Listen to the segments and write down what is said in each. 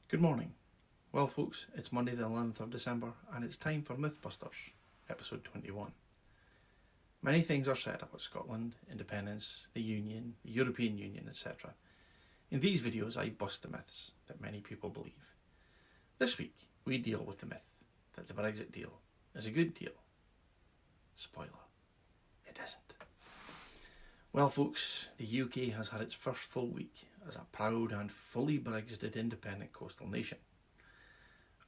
Good morning. Well folks, it's Monday the 11th of December and it's time for Mythbusters, episode 21. Many things are said about Scotland, independence, the Union, the European Union, etc. In these videos I bust the myths that many people believe. This week we deal with the myth that the Brexit deal is a good deal. Spoiler, it isn't. Well folks, the UK has had its first full week as a proud and fully Brexited independent coastal nation.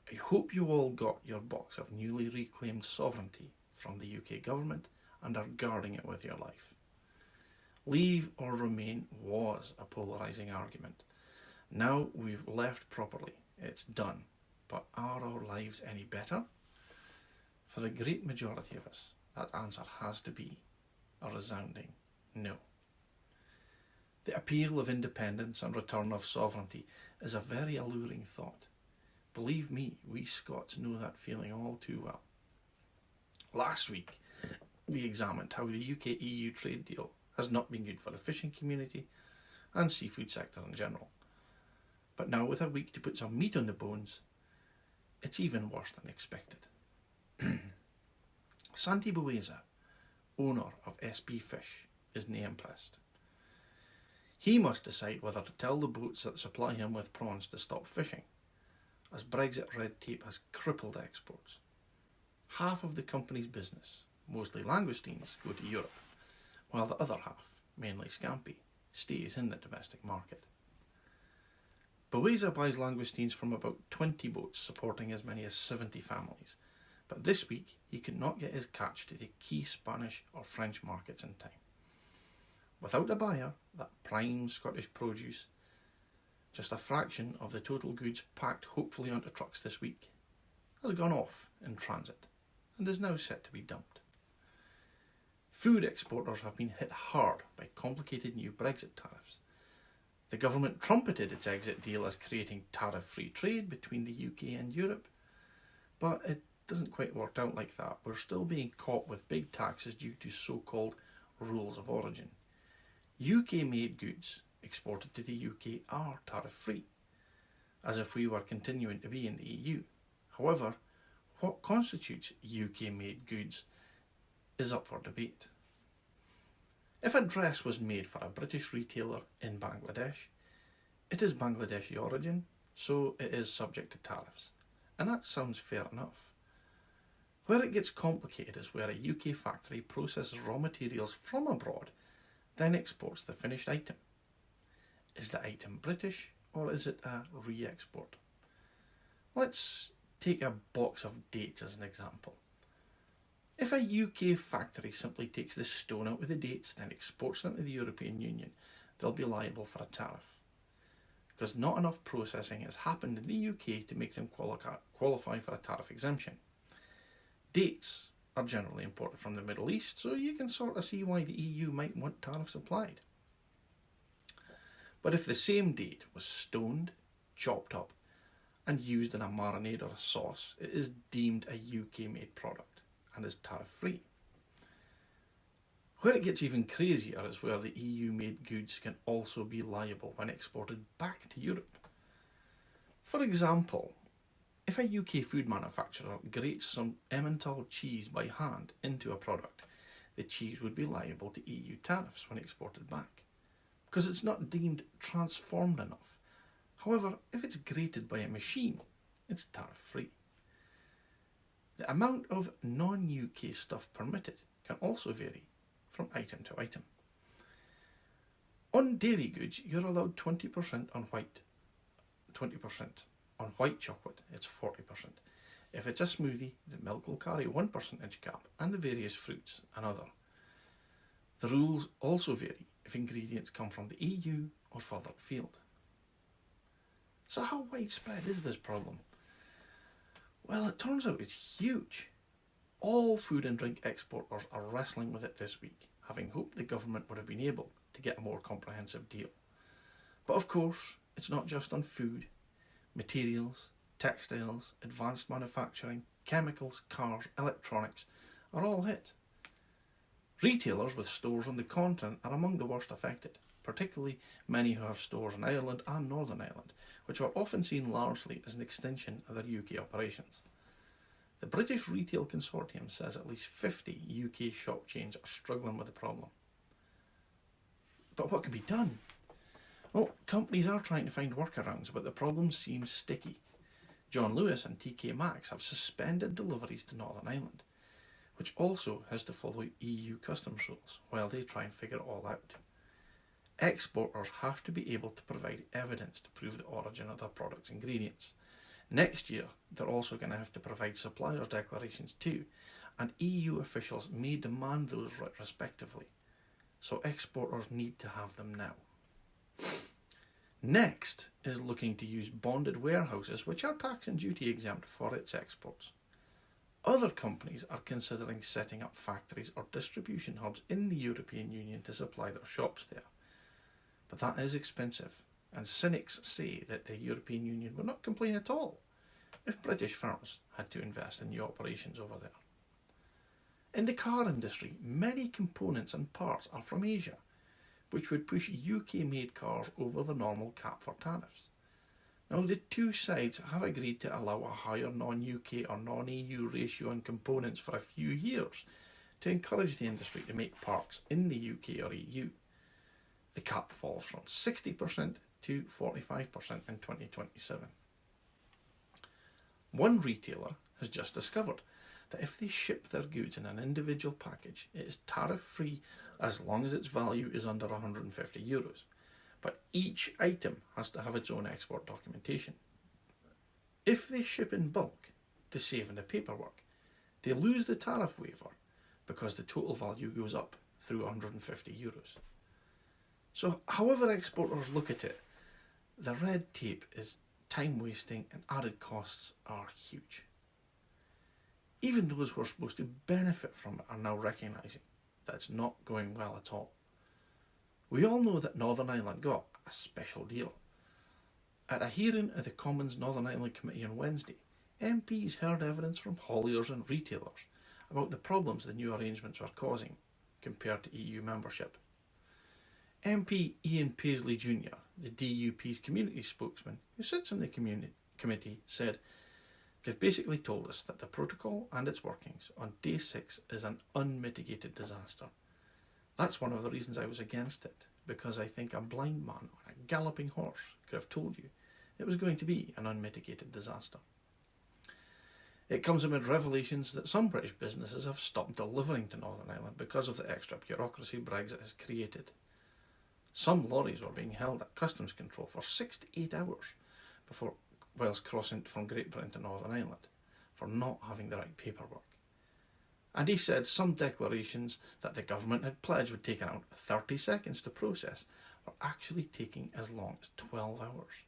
I hope you all got your box of newly reclaimed sovereignty from the UK government and are guarding it with your life. Leave or remain was a polarising argument. Now we've left properly, it's done. But are our lives any better? For the great majority of us, that answer has to be a resounding no. The appeal of independence and return of sovereignty is a very alluring thought. Believe me, we Scots know that feeling all too well. Last week, we examined how the UK-EU trade deal has not been good for the fishing community and seafood sector in general. But now, with a week to put some meat on the bones, it's even worse than expected. Santi Bueza, owner of SB Fish, is nae impressed. He must decide whether to tell the boats that supply him with prawns to stop fishing, as Brexit red tape has crippled exports. Half of the company's business, mostly langoustines, go to Europe, while the other half, mainly scampi, stays in the domestic market. Bueza buys langoustines from about 20 boats supporting as many as 70 families, but this week he could not get his catch to the key Spanish or French markets in time. Without a buyer, that prime Scottish produce, just a fraction of the total goods packed hopefully onto trucks this week, has gone off in transit and is now set to be dumped. Food exporters have been hit hard by complicated new Brexit tariffs. The government trumpeted its exit deal as creating tariff-free trade between the UK and Europe, but it doesn't quite work out like that. We're still being caught with big taxes due to so-called rules of origin. UK-made goods exported to the UK are tariff-free, as if we were continuing to be in the EU. However, what constitutes UK-made goods is up for debate. If a dress was made for a British retailer in Bangladesh, it is Bangladeshi origin, so it is subject to tariffs, and that sounds fair enough. Where it gets complicated is where a UK factory processes raw materials from abroad, then exports the finished item. Is the item British or is it a re-export? Let's take a box of dates as an example. If a UK factory simply takes the stone out with the dates, then exports them to the European Union, they'll be liable for a tariff, because not enough processing has happened in the UK to make them qualify for a tariff exemption. Dates are generally imported from the Middle East, so you can sort of see why the EU might want tariffs applied. But if the same date was stoned, chopped up, and used in a marinade or a sauce, it is deemed a UK-made product and is tariff-free. Where it gets even crazier is where the EU-made goods can also be liable when exported back to Europe. For example, if a UK food manufacturer grates some Emmental cheese by hand into a product, the cheese would be liable to EU tariffs when exported back, because it's not deemed transformed enough. However, if it's grated by a machine, it's tariff-free. The amount of non-UK stuff permitted can also vary from item to item. On dairy goods, you're allowed 20% on white, 20%. On white chocolate, it's 40%. If it's a smoothie, the milk will carry 1% cap, and the various fruits another. The rules also vary if ingredients come from the EU or further afield. So how widespread is this problem? Well, it turns out it's huge. All food and drink exporters are wrestling with it this week, having hoped the government would have been able to get a more comprehensive deal. But of course, it's not just on food. Materials, textiles, advanced manufacturing, chemicals, cars, electronics are all hit. Retailers with stores on the continent are among the worst affected, particularly many who have stores in Ireland and Northern Ireland, which are often seen largely as an extension of their UK operations. The British Retail Consortium says at least 50 UK shop chains are struggling with the problem. But what can be done? Well, companies are trying to find workarounds, but the problem seems sticky. John Lewis and TK Maxx have suspended deliveries to Northern Ireland, which also has to follow EU customs rules while they try and figure it all out. Exporters have to be able to provide evidence to prove the origin of their product's ingredients. Next year, they're also going to have to provide suppliers' declarations too, and EU officials may demand those respectively. So exporters need to have them now. Next is looking to use bonded warehouses, which are tax and duty exempt, for its exports. Other companies are considering setting up factories or distribution hubs in the European Union to supply their shops there. But that is expensive, and cynics say that the European Union would not complain at all if British firms had to invest in new operations over there. In the car industry, many components and parts are from Asia, which would push UK-made cars over the normal cap for tariffs. Now, the two sides have agreed to allow a higher non-UK or non-EU ratio on components for a few years to encourage the industry to make parts in the UK or EU. The cap falls from 60% to 45% in 2027. One retailer has just discovered that if they ship their goods in an individual package, it is tariff-free as long as its value is under €150. But each item has to have its own export documentation. If they ship in bulk to save in the paperwork, they lose the tariff waiver because the total value goes up through €150. So however exporters look at it, the red tape is time-wasting and added costs are huge. Even those who are supposed to benefit from it are now recognising that it's not going well at all. We all know that Northern Ireland got a special deal. At a hearing of the Commons Northern Ireland Committee on Wednesday, MPs heard evidence from hauliers and retailers about the problems the new arrangements were causing compared to EU membership. MP Ian Paisley Jr., the DUP's community spokesman who sits on the committee, said, "They've basically told us that the protocol and its workings on day 6 is an unmitigated disaster. That's one of the reasons I was against it, because I think a blind man on a galloping horse could have told you it was going to be an unmitigated disaster." It comes amid revelations that some British businesses have stopped delivering to Northern Ireland because of the extra bureaucracy Brexit has created. Some lorries were being held at customs control for 6 to 8 hours whilst crossing from Great Britain to Northern Ireland for not having the right paperwork. And he said some declarations that the government had pledged would take around 30 seconds to process were actually taking as long as 12 hours.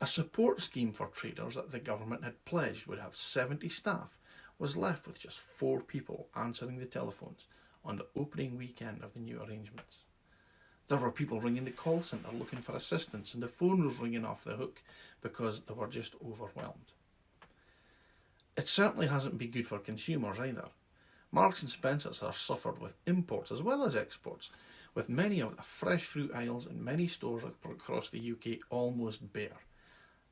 A support scheme for traders that the government had pledged would have 70 staff was left with just 4 people answering the telephones on the opening weekend of the new arrangements. There were people ringing the call centre looking for assistance, and the phone was ringing off the hook because they were just overwhelmed. It certainly hasn't been good for consumers either. Marks and Spencer's has suffered with imports as well as exports, with many of the fresh fruit aisles in many stores across the UK almost bare.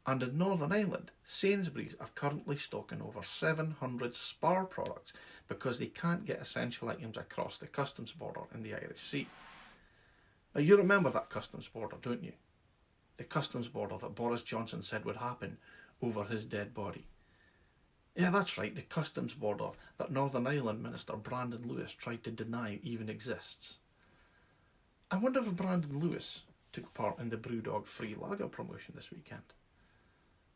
And in Northern Ireland, Sainsbury's are currently stocking over 700 Spar products because they can't get essential items across the customs border in the Irish Sea. Now, you remember that customs border, don't you? The customs border that Boris Johnson said would happen over his dead body. Yeah, that's right, the customs border that Northern Ireland Minister Brandon Lewis tried to deny even exists. I wonder if Brandon Lewis took part in the Brewdog free lager promotion this weekend,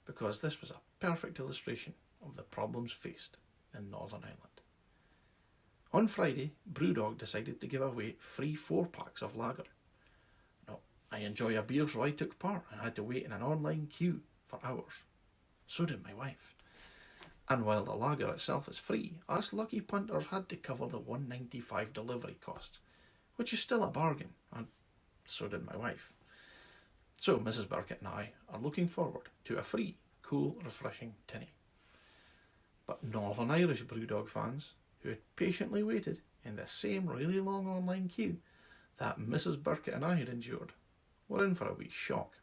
because this was a perfect illustration of the problems faced in Northern Ireland. On Friday, Brewdog decided to give away free 4-packs of lager. I enjoy a beer, so I took part and had to wait in an online queue for hours. So did my wife. And while the lager itself is free, us lucky punters had to cover the $1.95 delivery costs, which is still a bargain, and so did my wife. So Mrs. Burkett and I are looking forward to a free, cool, refreshing tinny. But Northern Irish Brewdog fans, who had patiently waited, in the same really long online queue that Mrs. Burkett and I had endured were in for a wee shock,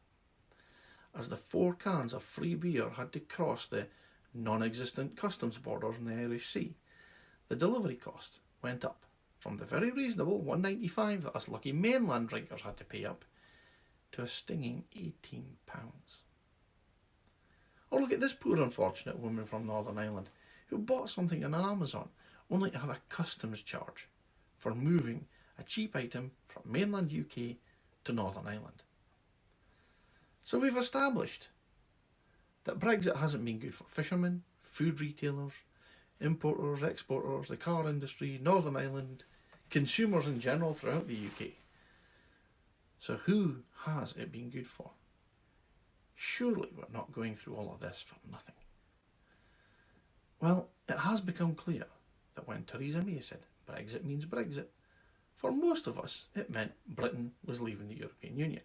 as the 4 cans of free beer had to cross the non-existent customs borders in the Irish Sea. The delivery cost went up from the very reasonable £1.95 that us lucky mainland drinkers had to pay up to a stinging £18. Or look at this poor unfortunate woman from Northern Ireland who bought something on Amazon only to have a customs charge for moving a cheap item from mainland UK to Northern Ireland. So we've established that Brexit hasn't been good for fishermen, food retailers, importers, exporters, the car industry, Northern Ireland, consumers in general throughout the UK. So who has it been good for? Surely we're not going through all of this for nothing. Well, it has become clear that when Theresa May said Brexit means Brexit, for most of us it meant Britain was leaving the European Union.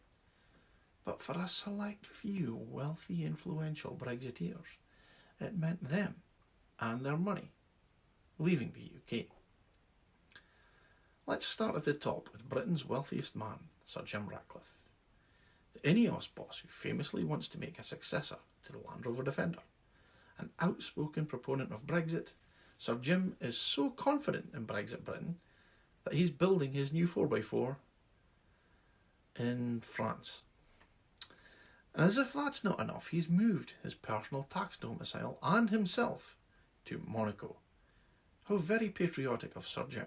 But for a select few wealthy, influential Brexiteers, it meant them and their money leaving the UK. Let's start at the top with Britain's wealthiest man, Sir Jim Ratcliffe, the Ineos boss who famously wants to make a successor to the Land Rover Defender. An outspoken proponent of Brexit, Sir Jim is so confident in Brexit Britain that he's building his new 4x4 in France. And as if that's not enough, he's moved his personal tax domicile and himself to Monaco. How very patriotic of Sir Jim.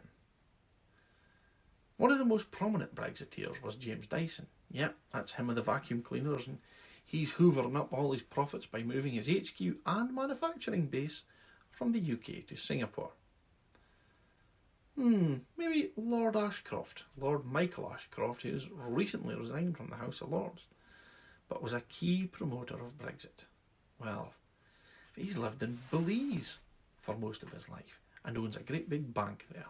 One of the most prominent Brexiteers was James Dyson. Yep, that's him with the vacuum cleaners, and he's hoovering up all his profits by moving his HQ and manufacturing base from the UK to Singapore. Maybe Lord Ashcroft, Lord Michael Ashcroft, who's recently resigned from the House of Lords, but was a key promoter of Brexit. Well, he's lived in Belize for most of his life and owns a great big bank there.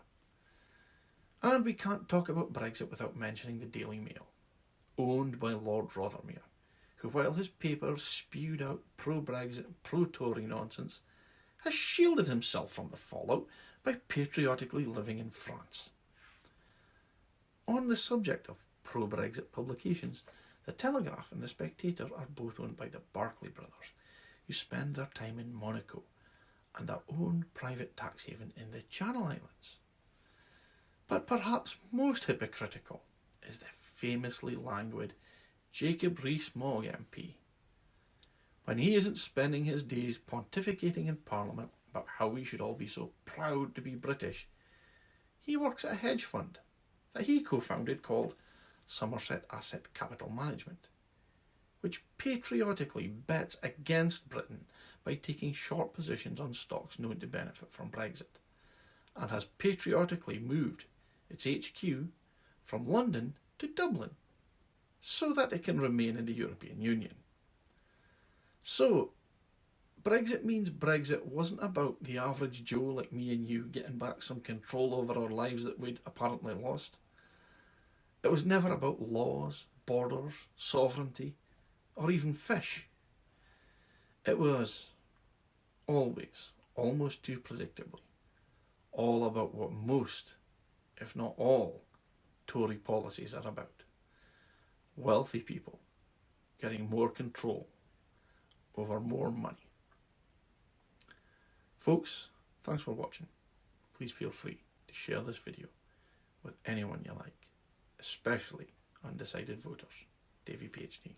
And we can't talk about Brexit without mentioning the Daily Mail, owned by Lord Rothermere, who, while his paper spewed out pro-Brexit, pro-Tory nonsense, has shielded himself from the fallout by patriotically living in France. On the subject of pro-Brexit publications, The Telegraph and The Spectator are both owned by the Barclay brothers, who spend their time in Monaco and their own private tax haven in the Channel Islands. But perhaps most hypocritical is the famously languid Jacob Rees-Mogg MP. When he isn't spending his days pontificating in Parliament about how we should all be so proud to be British, he works at a hedge fund that he co-founded called Somerset Asset Capital Management, which patriotically bets against Britain by taking short positions on stocks known to benefit from Brexit, and has patriotically moved its HQ from London to Dublin so that it can remain in the European Union. So, Brexit means Brexit wasn't about the average Joe like me and you getting back some control over our lives that we'd apparently lost. It was never about laws, borders, sovereignty, or even fish. It was always, almost too predictably, all about what most, if not all, Tory policies are about. Wealthy people getting more control over more money. Folks, thanks for watching. Please feel free to share this video with anyone you like, especially undecided voters. DaviePHD.